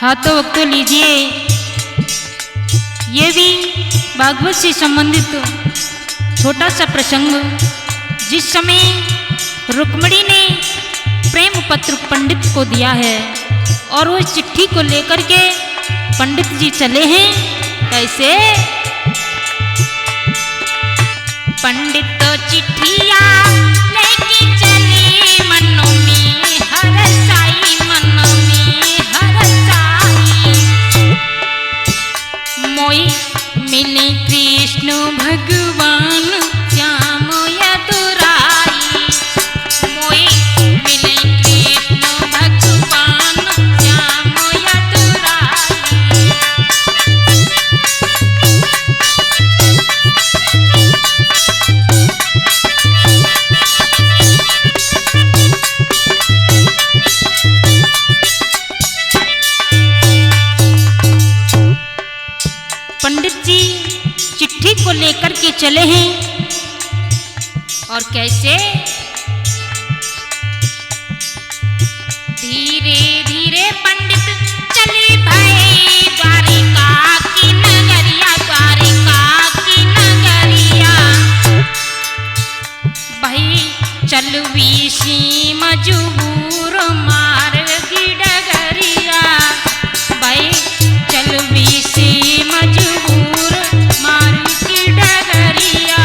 हाँ तो वक्त लीजिए, ये भी भागवत से संबंधित छोटा सा प्रसंग। जिस समय रुक्मिणी ने प्रेम पत्र पंडित को दिया है और वो चिट्ठी को लेकर के पंडित जी चले हैं। कैसे? पंडित तो चिट्ठिया लेके चले, मनो में हरसाई, मनो में हरसाई। मोई मिले कृष्ण भगवान श्याम यदुराई, मोई मिले कृष्ण भगवान श्याम यदुराई। पंडित जी चिट्ठी को लेकर के चले हैं और कैसे? धीरे धीरे पंडित चले भाई द्वारिका की नगरिया, द्वारिका की नगरिया। भाई चलवी सी मजबूर मार्ग की डगरिया, भाई चलवी सी मजबूर मार्ग की डगरिया।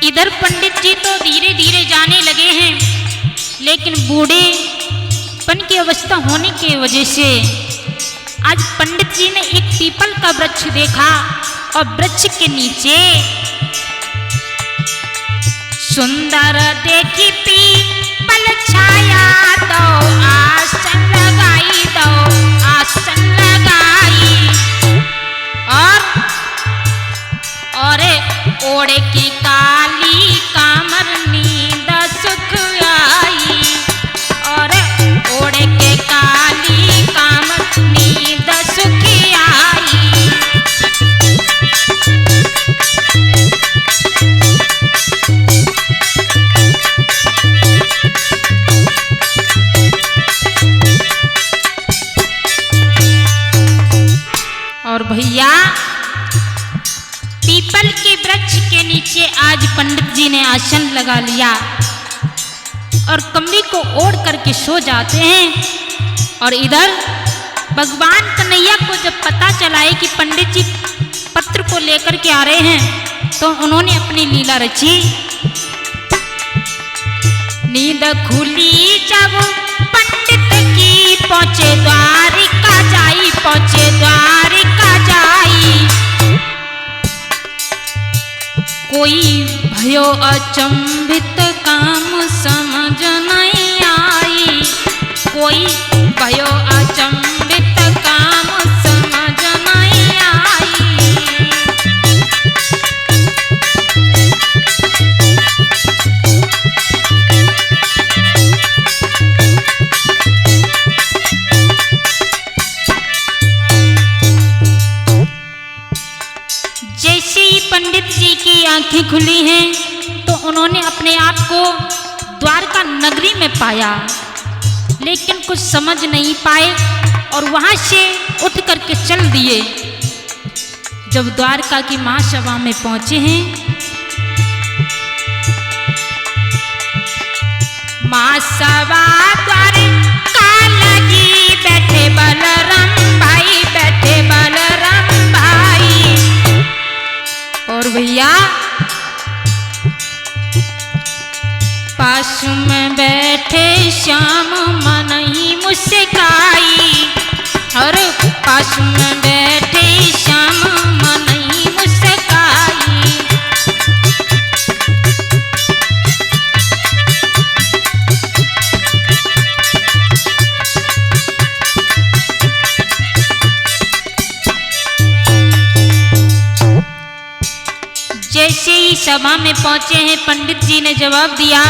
इधर पंडित जी तो धीरे धीरे जाने लगे हैं, लेकिन बूढ़ेपन की अवस्था होने की वजह से आज पंडित जी ने एक पीपल का वृक्ष देखा और वृक्ष के नीचे सुंदर देखी पीपल छाया, दो आसन लगाई, दो आसन लगाई। और ओढ़े की काली कामर नींद सुख आई, और ओढ़े के काली कामर नींद सुख आई। और भैया पीपल के वृक्ष के नीचे आज पंडित जी ने आसन लगा लिया और कमरी को ओढ़ करके सो जाते हैं। और इधर भगवान कन्हैया को जब पता चला है कि पंडित जी पत्र को लेकर के आ रहे हैं, तो उन्होंने अपनी लीला रची। नींद खुली जब पंडित की, पहुंचे द्वारिका जाई, पहुंचे द्वारिका जाई। कोई भयो अचंभित काम समझ नहीं आई, कोई भयो अचंभित काम समझ नहीं आई। जैसे ही पंडित जी की आंखें खुली हैं, तो उन्होंने अपने आप को द्वारका नगरी में पाया, लेकिन कुछ समझ नहीं पाए और वहां से उठ करके चल दिए। जब द्वारका की महासभा में पहुंचे हैं, महासभा द्वारका लगी, बैठे बलराम भाई, बैठे बलराम भाई। और भैया पास में बैठे श्याम मन ही मुस्काई, और पास में बैठे श्याम मन ही मुस्काई। जैसे ही सभा में पहुंचे हैं, पंडित जी ने जवाब दिया,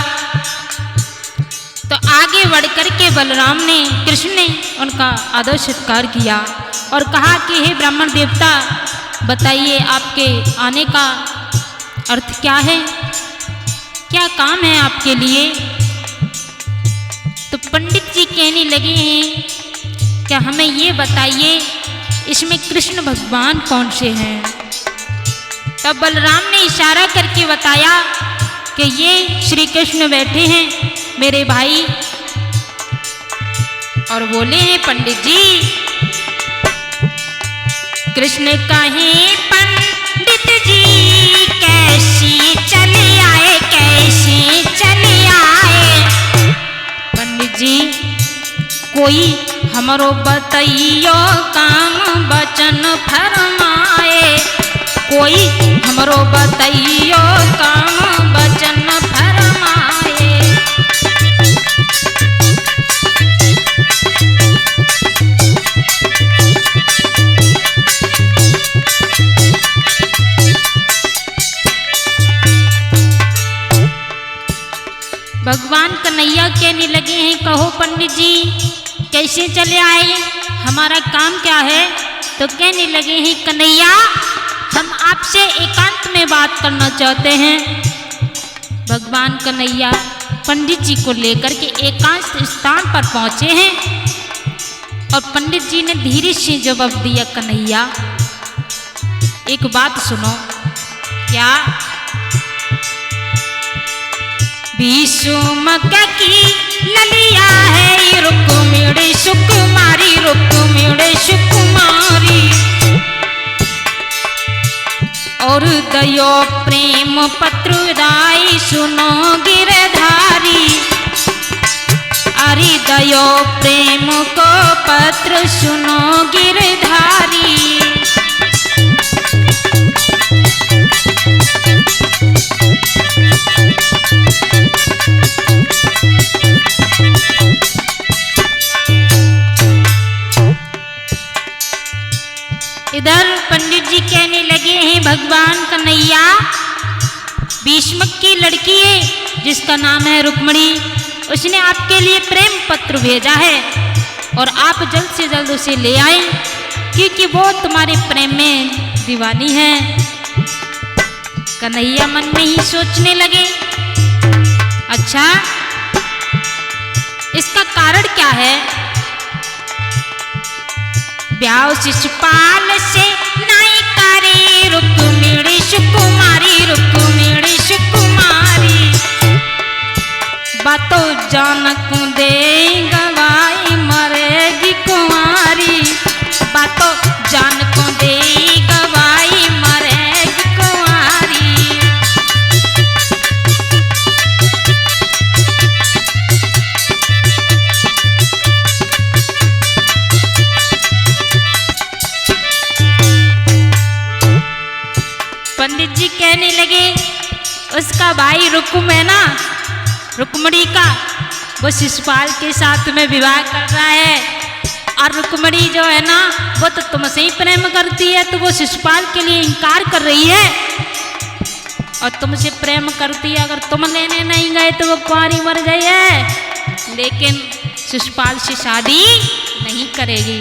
तो आगे बढ़कर के बलराम ने, कृष्ण ने उनका आदर सत्कार किया और कहा कि हे ब्राह्मण देवता, बताइए आपके आने का अर्थ क्या है, क्या काम है आपके लिए। तो पंडित जी कहने लगे हैं, क्या हमें ये बताइए इसमें कृष्ण भगवान कौन से हैं। तब बलराम ने इशारा करके बताया कि ये श्री कृष्ण बैठे हैं मेरे भाई। और बोले हैं पंडित जी, कृष्ण कहें पंडित जी कैसे चले आए, कैसे चले आए। पंडित जी कोई हमरो बताइयो काम बचन फरमाए, कोई हमरो बताइयो काम बचन फरमाए। भगवान कन्हैया कहने लगे हैं, कहो पंडित जी कैसे चले आए, हमारा काम क्या है। तो कहने लगे हैं, कन्हैया हम आपसे एकांत में बात करना चाहते हैं। भगवान कन्हैया पंडित जी को लेकर के एकांत स्थान पर पहुंचे हैं और पंडित जी ने धीरे से जवाब दिया, कन्हैया एक बात सुनो। क्या? भीष्म की ललिया है रुक्मिणी सुकुमारी, रुक्मिणी सुकुमारी। और दयो प्रेम पत्र राय सुनो गिरधारी, अरे दयो प्रेम को पत्र सुनो गिरधारी। इधर पंडित जी कहने लगे हैं, भगवान कन्हैया भीष्म की लड़की है जिसका नाम है रुक्मिणी, उसने आपके लिए प्रेम पत्र भेजा है और आप जल्द से जल्द उसे ले आए क्योंकि वो तुम्हारे प्रेम में दीवानी है। कन्हैया मन में ही सोचने लगे, अच्छा इसका कारण क्या है। ब्याह शिशुपाल से नाई करे रुक्मिणी सुकुमारी, रुक्मिणी सुकुमारी। बातों जानक दे गवाई मरेगी कुंवारी, बातों जानक दे गवाई मरेगी कुंवारी। पंडित जी कहने लगे, उसका भाई रुकुम है ना, रुक्मिणी का, वो शिशुपाल के साथ में विवाह कर रहा है और रुक्मिणी जो है ना वो तो तुमसे ही प्रेम करती है, तो वो शिशुपाल के लिए इनकार कर रही है और तुमसे प्रेम करती है। अगर तुम लेने नहीं गए तो वो कुंवारी मर गई है, लेकिन शिशुपाल से शादी नहीं करेगी।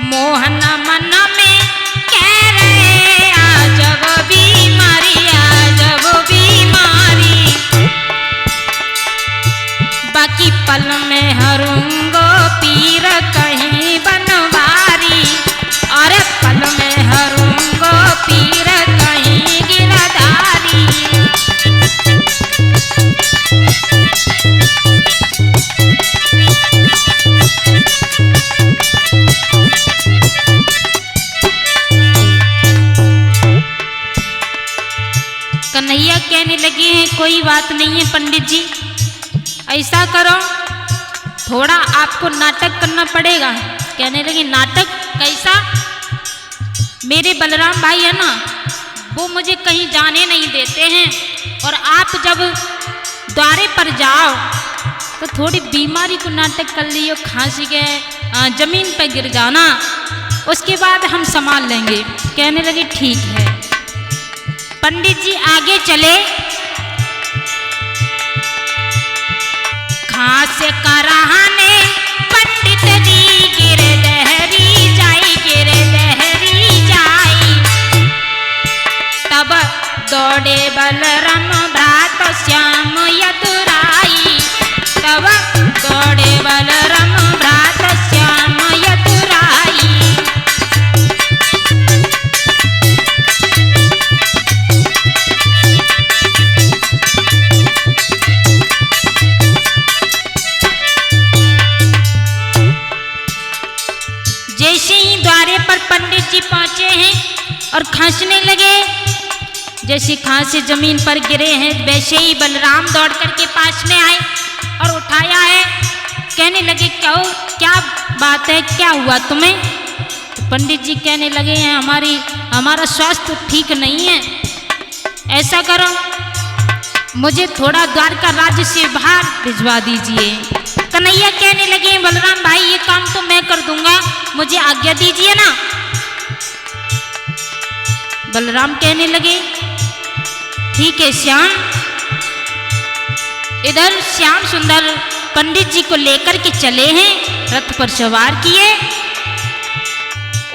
मोहन मन में कह रहे आज वो बीमारी, आज वो बीमारी। बाकी पल में हरूंगो पीर कहीं बनवारी, और पल में हरूंगो पीर कहीं गिरधारी। कन्हैया कहने लगे हैं, कोई बात नहीं है पंडित जी, ऐसा करो थोड़ा आपको नाटक करना पड़ेगा। कहने लगे, नाटक कैसा। मेरे बलराम भाई है ना वो मुझे कहीं जाने नहीं देते हैं और आप जब द्वारे पर जाओ तो थोड़ी बीमारी को नाटक कर लियो, खांसी के जमीन पर गिर जाना, उसके बाद हम संभाल लेंगे। कहने लगे ठीक है। पंडित जी आगे चले रहने पंडित जी गिरधरी जाई गिरधरी जाई। तब दौड़े बलराम भ्रात श्याम यदुराई। तब दौड़े बलराम भ्रात श्याम यदुराई। जैसे ही द्वारे पर पंडित जी पहुंचे हैं और खांसने लगे, जैसे खांसे जमीन पर गिरे हैं वैसे ही बलराम दौड़ करके पास में आए और उठाया है। कहने लगे क्या बात है, क्या हुआ तुम्हें? तो पंडित जी कहने लगे हैं हमारा स्वास्थ्य ठीक नहीं है, ऐसा करो मुझे थोड़ा द्वारका राज्य से बाहर भिजवा दीजिए। कन्हैया कहने लगे बलराम भाई ये काम तो मैं कर दूंगा, मुझे आज्ञा दीजिए ना। बलराम कहने लगे ठीक है श्याम। इधर श्याम सुंदर पंडित जी को लेकर के चले हैं, रथ पर सवार किए।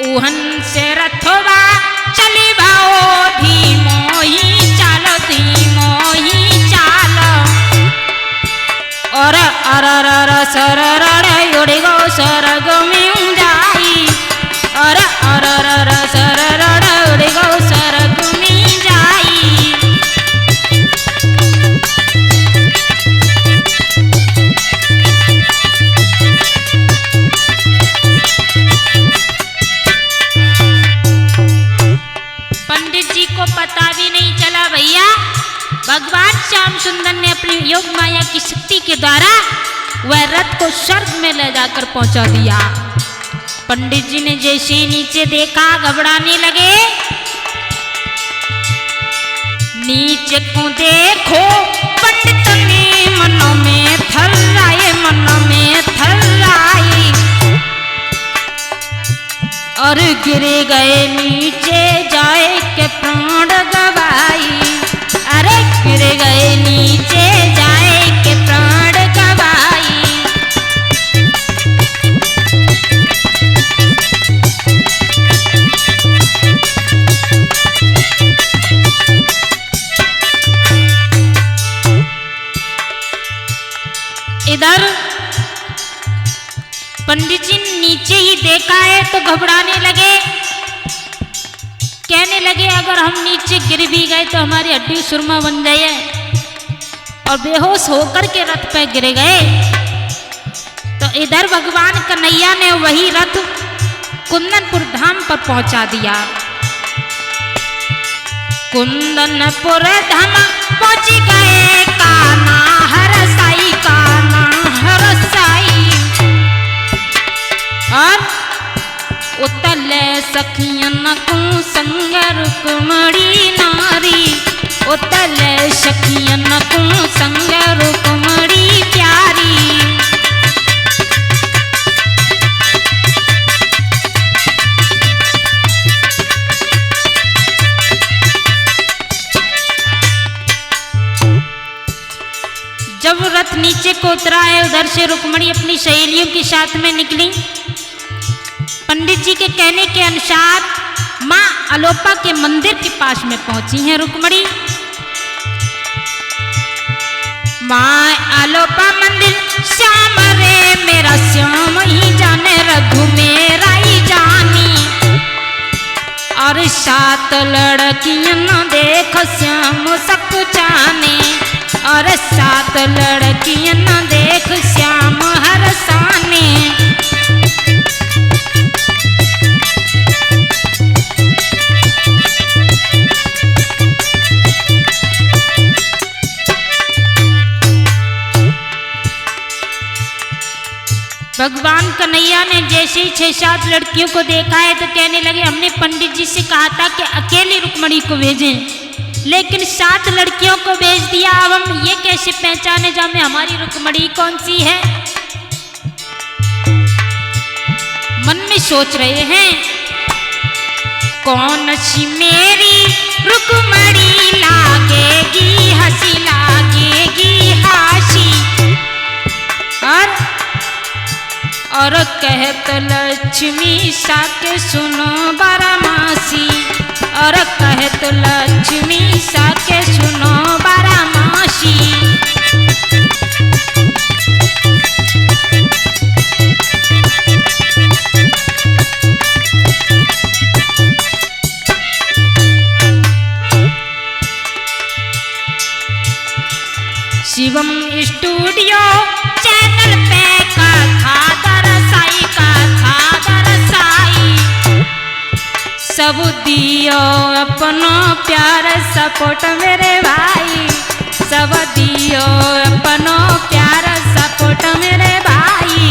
ओहन से रथवा चली भाओ धीमो ही चालो धीमो ही चालो। और अरर सरर उड़े गो सरग में जाई। और अरर सरर उड़े गो सरग में जाई। पंडित जी को पता भी नहीं चला भैया, भगवान श्याम सुंदर ने अपनी योग माया की शक्ति के द्वारा वह रथ को स्वर्ग में ले जाकर पहुंचा दिया। पंडित जी ने जैसे ही नीचे देखा घबराने लगे। नीचे को देखो पंडित ने मनो में थर्राए मनो में थर्राए और गिरे गए नीचे जाए के प्राण गवाई। अरे गिर गए नीचे जाए के प्राण गवाई। इधर पंडित जी नीचे ही देखा है तो घबराने लगे। कहने लगे अगर हम नीचे गिर भी गए तो हमारी हड्डी सुरमा बन जाए, और बेहोश होकर के रथ पे गिर गए। तो इधर भगवान कन्हैया ने वही रथ कुंदनपुर धाम पर पहुंचा दिया। कुंदनपुर धाम पहुंच गए काना हरसाई काना हरसाई। और उतल सखियन को संग रुक्मणी नारी। उतल सखियन को संग रुक्मणी प्यारी। जब रथ नीचे को उतरा है उधर से रुक्मणी अपनी सहेलियों के साथ में निकली। पंडित जी के कहने के अनुसार माँ आलोपा के मंदिर के पास में पहुंची हैं रुक्मणी। माँ आलोपा मंदिर श्याम रे मेरा श्याम ही जाने रघु मेरा ही जानी। और सात लड़कियां देख श्याम सब जाने। और सात लड़कियां देख श्याम हरसाने। भगवान कन्हैया ने जैसे ही 6-7 लड़कियों को देखा है तो कहने लगे हमने पंडित जी से कहा था कि अकेली रुक्मणी को भेजें, लेकिन 7 लड़कियों को भेज दिया। अब हम ये कैसे पहचाने जामे हमारी रुक्मणी कौन सी है। मन में सोच रहे हैं कौन सी मेरी रुक्मणी लागेगी हंसी लागेगी हासी। और और कहत लक्ष्मी साके सुनो बारामासी, और कहत लक्ष्मी साके सुनो बारामासी। शिवम स्टूडियो चैनल पे कथा दरसाई, सब दियो अपनो प्यार सपोर्ट मेरे भाई, सब दियो अपनो प्यार सपोर्ट मेरे भाई।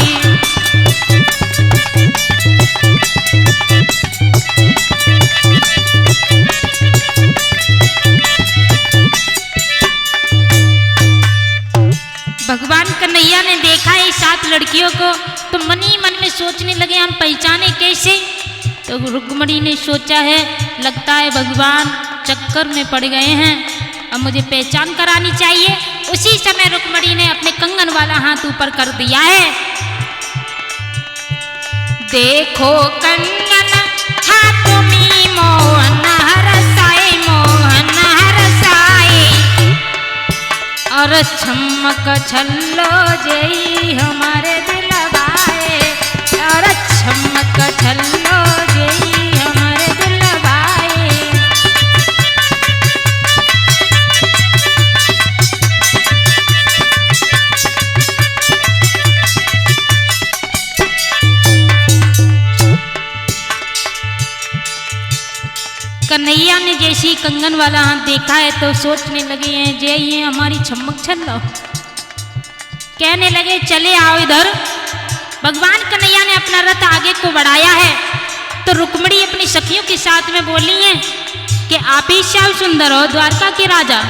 भगवान कन्हैया ने देखा है 7 लड़कियों को, तो मन ही मन में सोचने लगे हम पहचाने कैसे। तो रुक्मणी ने सोचा है लगता है भगवान चक्कर में पड़ गए हैं, अब मुझे पहचान करानी चाहिए। उसी समय रुक्मणी ने अपने कंगन वाला हाथ ऊपर कर दिया है। देखो कंगन हाथ में मोहन हरसाए, मोहन हरसाए, और चमक छल्लो जई हमारे दिल भाए, और चमक छल्लो जई हमारे दिल भाए। कन्हैया ने जैसी कंगन वाला हाथ देखा है तो सोचने लगे हैं जय ये हमारी छमक छल्लो। कहने लगे चले आओ इधर। भगवान कन्हैया ने अपना रथ आगे को बढ़ाया है तो रुक्मणी अपनी सखियों के साथ में बोली हैं कि आप ही श्याम सुंदर हो, द्वारका के राजा।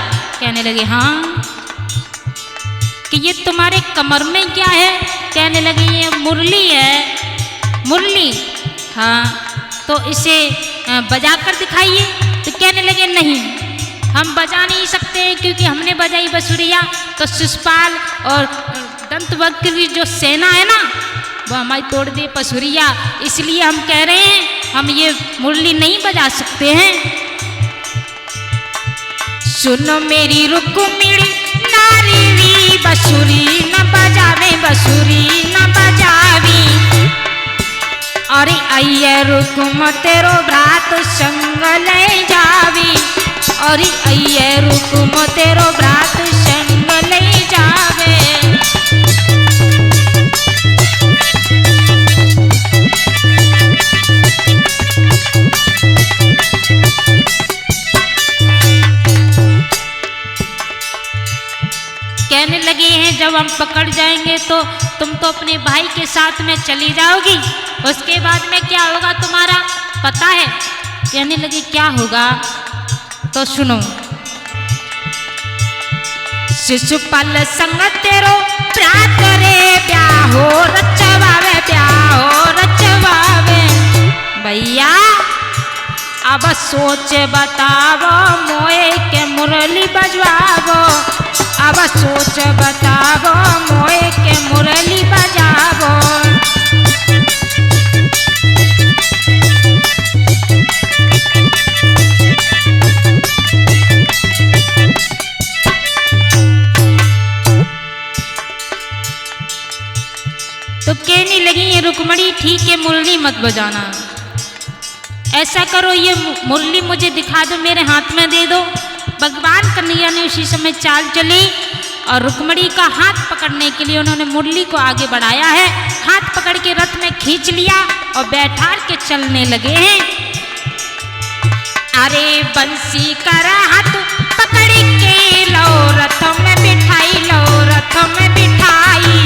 कहने लगे हाँ। कि ये तुम्हारे कमर में क्या है? कहने लगे ये मुरली है। मुरली? हाँ। तो इसे बजा कर दिखाइए। तो कहने लगे नहीं, हम बजा नहीं सकते क्योंकि हमने बजाई बसुरिया तो शिशुपाल और दंतवक्र की जो सेना है ना वो हमारी तोड़ दे पसुरिया, इसलिए हम कह रहे हैं हम ये मुरली नहीं बजा सकते हैं। सुनो मेरी रुक्मिणी नारी बसुरी न बजावे, बसुरी न बजावी। अरे अये रुकुम तेरो भ्रात संग ले जावी, अरे अये रुकुम तेरो भ्रात संग ले जावे। कहने लगे हैं जब हम पकड़ जाएंगे तो तुम तो अपने भाई के साथ में चली जाओगी, उसके बाद में क्या होगा तुम्हारा पता है? कहने लगे क्या होगा? तो सुनो। शिशुपाल संग तेरो प्रात रे ब्याहो रचवावे, ब्याहो रचवावे। भैया अब सोच बतावो मोए के मुरली बजवावो, अब सोच बतावो मोए के मुरली बजावो। तो कहने लगी ये रुक्मणी ठीक है मुरली मत बजाना, ऐसा करो ये मुरली मुझे दिखा दो, मेरे हाथ में दे दो। भगवान कन्हैया ने उसी समय चाल चली और रुक्मणी का हाथ पकड़ने के लिए उन्होंने मुरली को आगे बढ़ाया है। हाथ पकड़ के रथ में खींच लिया और बैठा के चलने लगे हैं। अरे बंसी कर हाथ पकड़ के लो रथ में बिठाई, लो रथ में बिठाई।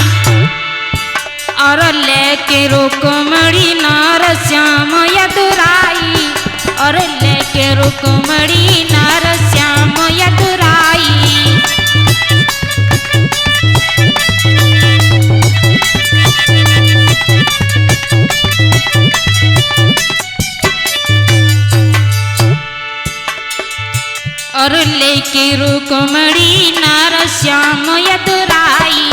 और लेके रुक्मणी नार श्याम यदुराई, और लेके रुक्मणी नार श्याम यदुराई। और लेके रुक्मणी नार श्याम यदुराई,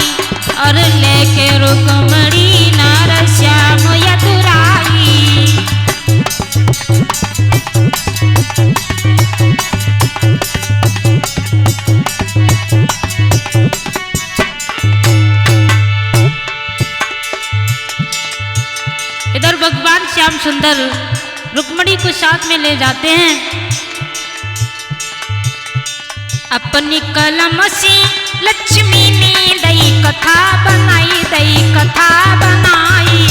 और लेके रुक्मणी नार श्याम सुंदर रुक्मणी को साथ में ले जाते हैं। अपनी कलम से लक्ष्मी ने दई कथा बनाई, दई कथा बनाई।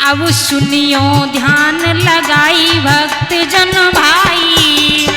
अब सुनियो ध्यान लगाई भक्त जन भाई।